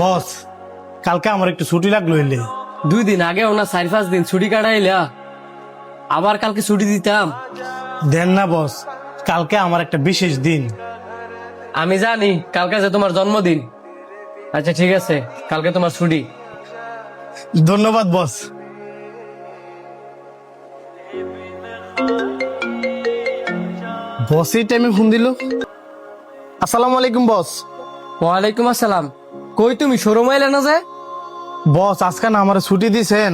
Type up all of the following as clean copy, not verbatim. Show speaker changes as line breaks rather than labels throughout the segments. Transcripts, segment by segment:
বস, কালকে আমার একটু ছুটি লাগলো এলে।
2 দিন আগে ওনা 4-5 দিন ছুটি কাটাইলা, আবার কালকে ছুটি দিতাম।
দেন না বস, কালকে আমার একটা বিশেষ দিন।
আমি জানি কালকে যে তোমার জন্মদিন। আচ্ছা ঠিক আছে, কালকে তোমার ছুটি।
ধন্যবাদ বস। বস এই টাইমে ফোন দিল। আসসালামু আলাইকুম বস।
ওয়ালাইকুম আসসালাম। কই তুমি শোরুম আইলে না যে?
বস আজকে না আমার ছুটি দিছেন।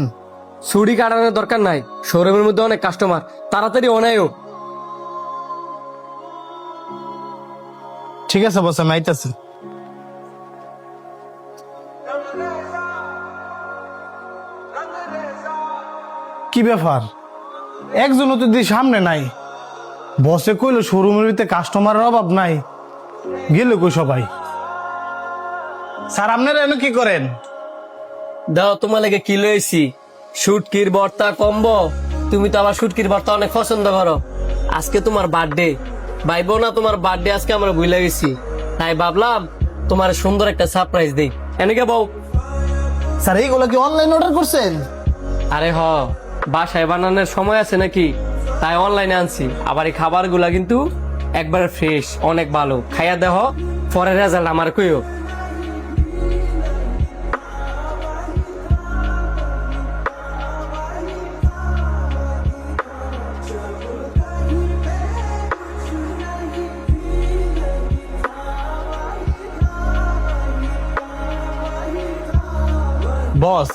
ছুটি কাটানোর দরকার নাই, শোরুমের মধ্যে অনেক কাস্টমার, তাড়াতাড়ি অনায়ও।
ঠিক আছে বস, আমি আইতাছি। কি ব্যাপার, একজনও তো দি সামনে নাই। বসে কইলো শোরুমের ভিতরে কাস্টমারের অভাব নাই, গেল কই সবাই? স্যার আপনারা এনে কি করেন?
দাও তোমার লাগে কি লইছি, শুটকির ভর্তা কম্বো। তুমি তো আবার শুটকির ভর্তা অনেক পছন্দ করো। আজকে তোমার বার্থডে, ভাইবো না তোমার বার্থডে আজকে আমরা ভুলে গেছি, তাই ভাবলাম তোমার সুন্দর একটা সারপ্রাইজ দেই। এনেকে বউ।
স্যার এইগুলো কি অনলাইন অর্ডার করছেন?
আরে হ, বাসায় বানানোর সময় আছে নাকি, তাই অনলাইনে আনছি। আবার এই খাবারগুলা কিন্তু একবারে ফ্রেশ, অনেক ভালো। খাইয়া দেহ, পরের রেজাল্ট আমার কইও।
বস,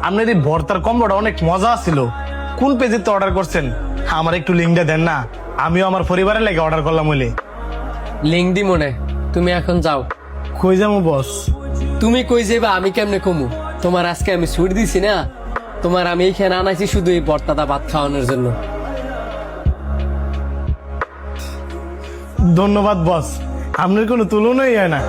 আপনার এই ভর্তার কম্বোটা অনেক মজা ছিল। কোন পেজে তো অর্ডার করছেন? আমার একটু লিঙ্কটা দেন না, আমিও আমার পরিবারের লাগে অর্ডার করলাম হইলে।
লিঙ্ক দি মনে, তুমি এখন যাও।
কই যাবো বস?
তুমি কই যাইবা আমি কেমনে কমু? তোমার আজকে আমি ছুটি দিছি না, তোমার আমি এইখানে আনাইছি শুধু এই ভর্তাটা ভাত খাওয়ানোর জন্য।
ধন্যবাদ বস, আপনার কোনো তুলনাই হয় না।